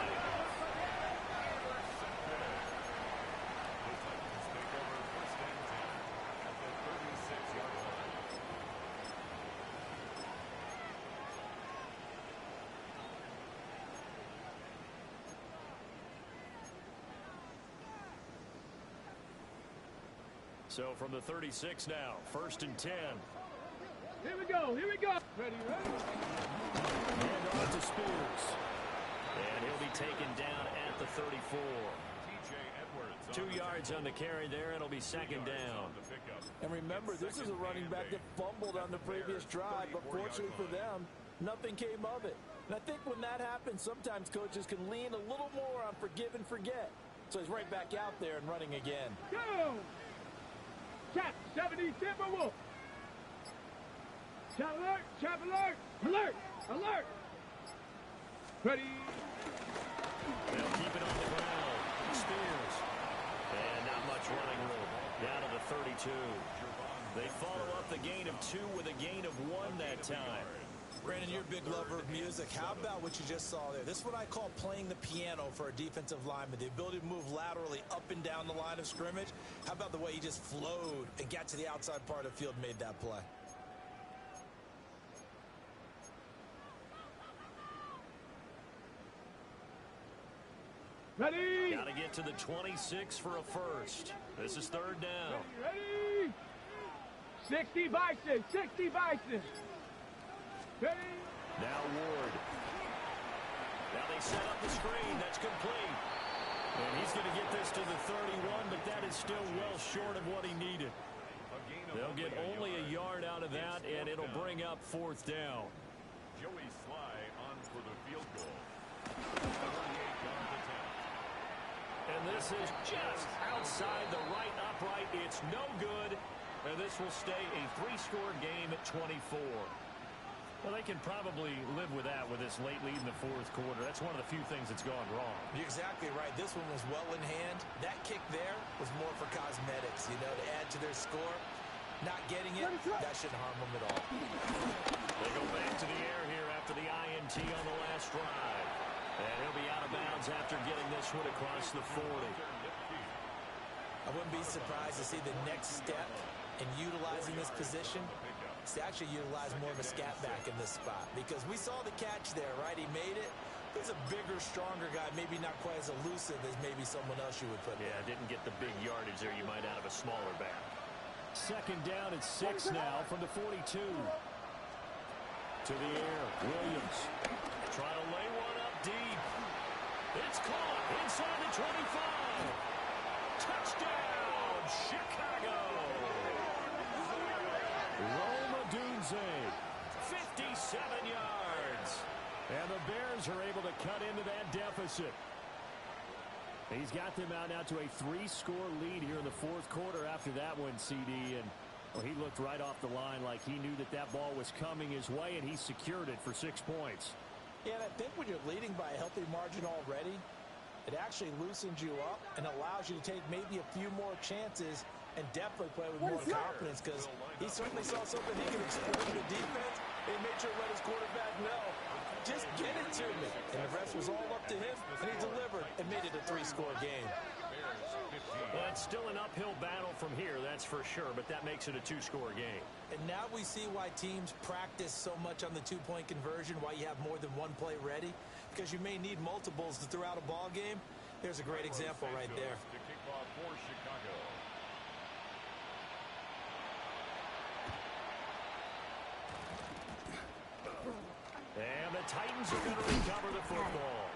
So from the 36 now, 1st and 10. Here we go. Ready? And off to Spears. And he'll be taken down at the 34. 2 yards on the carry there. It'll be 2nd down. And remember, this is a running back that fumbled on the previous drive, but fortunately for them, nothing came of it. And I think when that happens, sometimes coaches can lean a little more on forgive and forget. So he's right back out there and running again. Go! Chap 70 Timberwolf. Chap alert! Alert! Ready? They'll keep it on the ground. Spears. And not much running room. Down to the 32. They follow up the gain of 2 with a gain of 1 that time. Brandon, you're a big lover of music. How about what you just saw there? This is what I call playing the piano for a defensive lineman. The ability to move laterally up and down the line of scrimmage. How about the way he just flowed and got to the outside part of the field and made that play? Ready? Got to get to the 26 for a first. This is 3rd down. Ready? 60 Bison. Ready? Now Ward. Now they set up the screen. That's complete. And he's going to get this to the 31, but that is still well short of what he needed. They'll get only a yard out of that, and it'll bring up 4th down. Joey Sly on for the field goal. 38-yard attempt. And this is just outside the right upright. It's no good. And this will stay a 3-score game at 24. Well, they can probably live with that with this late lead in the 4th quarter. That's one of the few things that's gone wrong. You're exactly right. This one was well in hand. That kick there was more for cosmetics, to add to their score. Not getting it, that shouldn't harm them at all. They go back to the air here after the INT on the last drive. And he'll be out of bounds after getting this one across the 40. I wouldn't be surprised to see the next step in utilizing this position is to actually utilize more of a scat back in this spot, because we saw the catch there, right? He made it. He's a bigger, stronger guy, maybe not quite as elusive as maybe someone else you would put there. Yeah, didn't get the big yardage there you might out of a smaller back. 2nd down and 6 now from the 42. To the air, Williams. Trying to lay one up deep. It's caught inside the 25. Touchdown, Chicago. Roma Dunze, 57 yards. And the Bears are able to cut into that deficit. He's got them out now to a 3-score lead here in the 4th quarter after that one, CD. And well, he looked right off the line like he knew that that ball was coming his way, and he secured it for 6 points. Yeah, and I think when you're leading by a healthy margin already, it actually loosens you up and allows you to take maybe a few more chances and definitely play with more confidence, because he certainly saw something he could exploit in the defense and made sure to let his quarterback know, just get it to me. And the rest was all up to him, and he delivered and made it a 3-score game. Bears 15, Well, it's still an uphill battle from here, that's for sure, but that makes it a two-score game. And now we see why teams practice so much on the two-point conversion, why you have more than one play ready, because you may need multiples throughout a ball game. There's a great example right there. To kick off for Chicago. And the Titans are going to recover the football.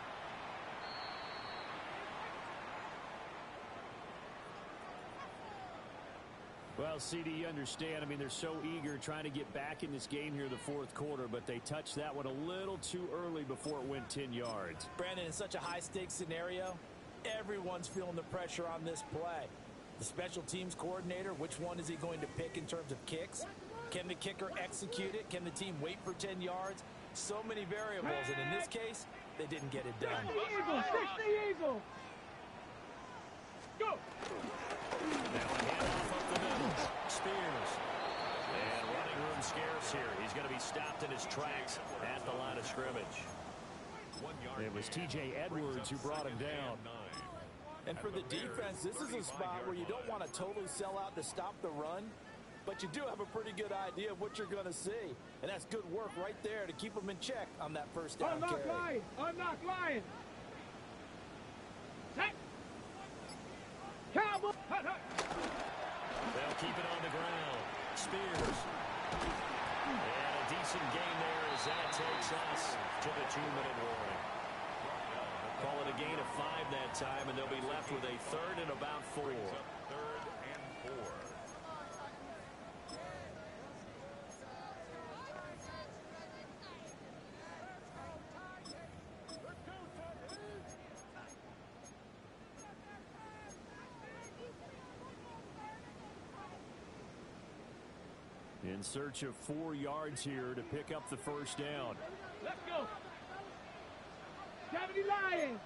Well, CD, you understand. I mean, they're so eager trying to get back in this game here in the fourth quarter, but they touched that one a little too early before it went 10 yards. Brandon, in such a high-stakes scenario, everyone's feeling the pressure on this play. The special teams coordinator, which one is he going to pick in terms of kicks? Can the kicker execute it? Can the team wait for 10 yards? So many variables, and in this case, they didn't get it done. 60 Eagles, 60 Eagles. Go. Now a handoff up the middle. Spears. And running room scarce here. He's going to be stopped in his tracks at the line of scrimmage. 1 yard. It was T.J. Edwards who brought him down. And for the defense, this is a spot where you don't want to totally sell out to stop the run, but you do have a pretty good idea of what you're going to see. And that's good work right there to keep them in check on that first down Unlock carry. Lion. Unlock Lion. Set. Cowboy. Hut, hut. They'll keep it on the ground. Spears. And a decent gain there as that takes us to the 2-minute warning. Call it a gain of 5 that time, and they'll be left with a third and about 4. Third and 4. In search of 4 yards here to pick up the first down. Let's go. 70 Lions.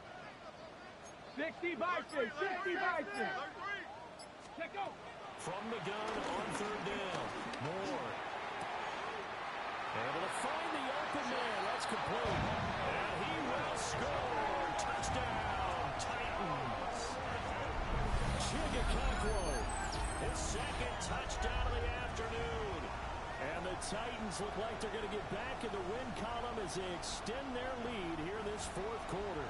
60 Bison. 60 Bison. Check out. From the gun on third down. Moore. Able to find the open man. That's complete. And he will score. Touchdown, Titans. Chigakakwo. His second touchdown of the afternoon. And the Titans look like they're going to get back in the win column as they extend their lead here in this fourth quarter.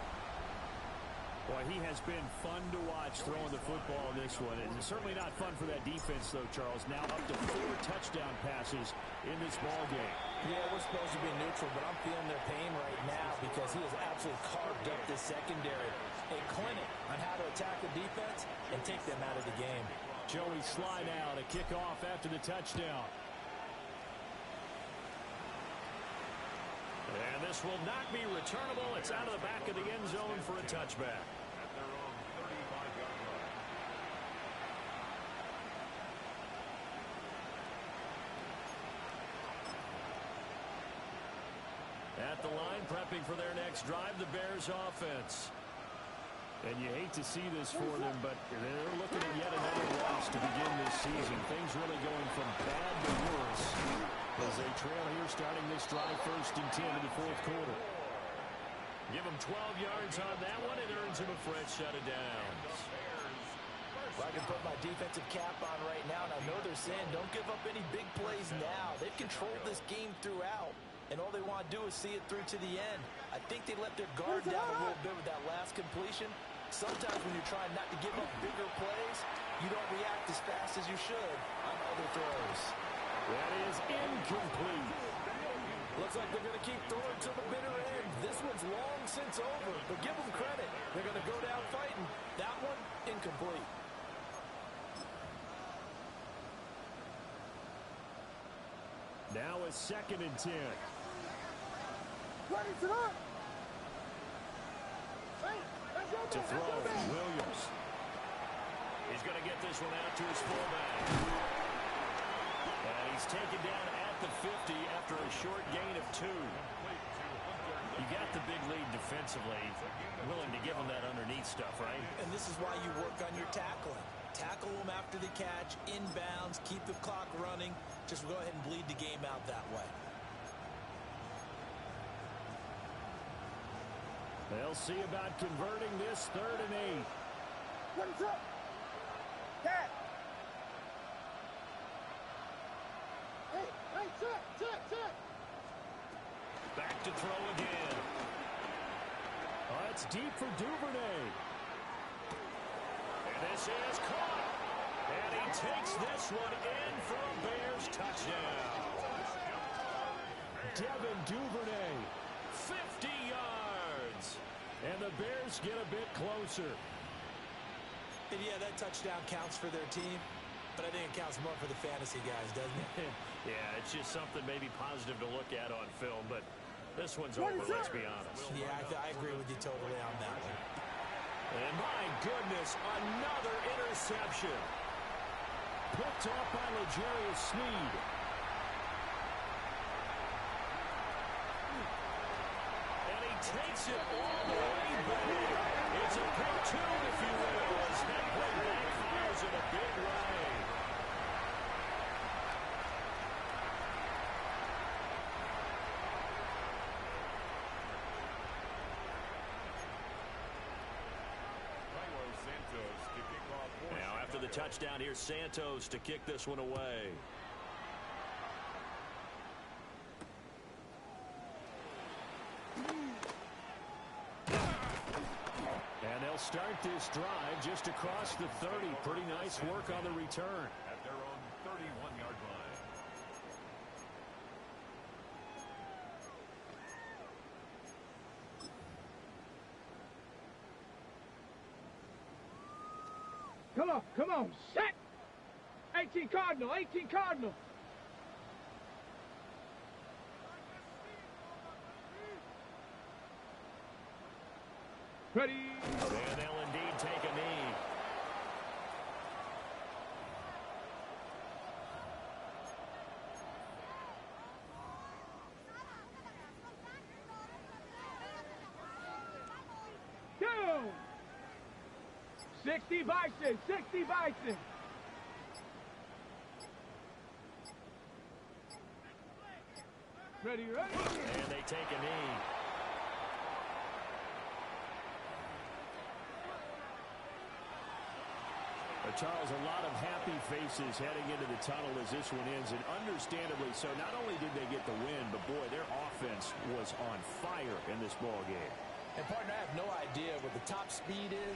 Boy, he has been fun to watch throwing the football in this one. And it's certainly not fun for that defense, though, Charles. Now up to 4 touchdown passes in this ball game. Yeah, we're supposed to be neutral, but I'm feeling their pain right now because he has absolutely carved up this secondary. A clinic on how to attack the defense and take them out of the game. Joey Sly now to kick off after the touchdown. And this will not be returnable. It's out of the back of the end zone for a touchback. At their own 35-yard line. At the line, prepping for their next drive, the Bears offense. And you hate to see this for them, but they're looking at yet another loss to begin this season. Things really going from bad to worse as they trail here starting this drive 1st and 10 in the fourth quarter. Give them 12 yards on that one. It earns them a fresh set of downs. Well, I can put my defensive cap on right now, and I know they're saying don't give up any big plays now. They've controlled this game throughout, and all they want to do is see it through to the end. I think they let their guard down a little bit with that last completion. Sometimes when you're trying not to give up bigger plays, you don't react as fast as you should on other throws. That is incomplete. Looks like they're going to keep throwing to the bitter end. This one's long since over, but give them credit. They're going to go down fighting. That one, incomplete. Now a 2nd and 10. Ready to up. To throw, Williams. He's going to get this one out to his fullback. And he's taken down at the 50 after a short gain of 2. You got the big lead defensively. Willing to give him that underneath stuff, right? And this is why you work on your tackling. Tackle them after the catch, inbounds, keep the clock running. Just go ahead and bleed the game out that way. They'll see about converting this 3rd and 8. Ready to up. Back to throw again. Oh, it's deep for Duvernay. And this is caught. And he takes this one in for a Bears touchdown. Devin Duvernay, 50 yards. And the Bears get a bit closer. And yeah, that touchdown counts for their team, but I think it counts more for the fantasy guys, doesn't it? Yeah, it's just something maybe positive to look at on film, but this one's over, let's be honest. Yeah, I agree with you totally on that one. And my goodness, another interception. Picked off by L'Jarius Sneed. And he takes it all the way back. It's a pick two, if you will, as that play backfires in a big way. Now, after the touchdown, here's Santos to kick this one away. And they'll start this drive just across the 30. Pretty nice work on the return. At their own 31-yard line. Come on, set! 18 Cardinal, 18 Cardinal. Ready. And they'll indeed take a knee. Down. 60 Bison, 60 Bison. Ready. And they take a knee. Charles, a lot of happy faces heading into the tunnel as this one ends, and understandably so. Not only did they get the win, but boy, their offense was on fire in this ball game. And partner, I have no idea what the top speed is.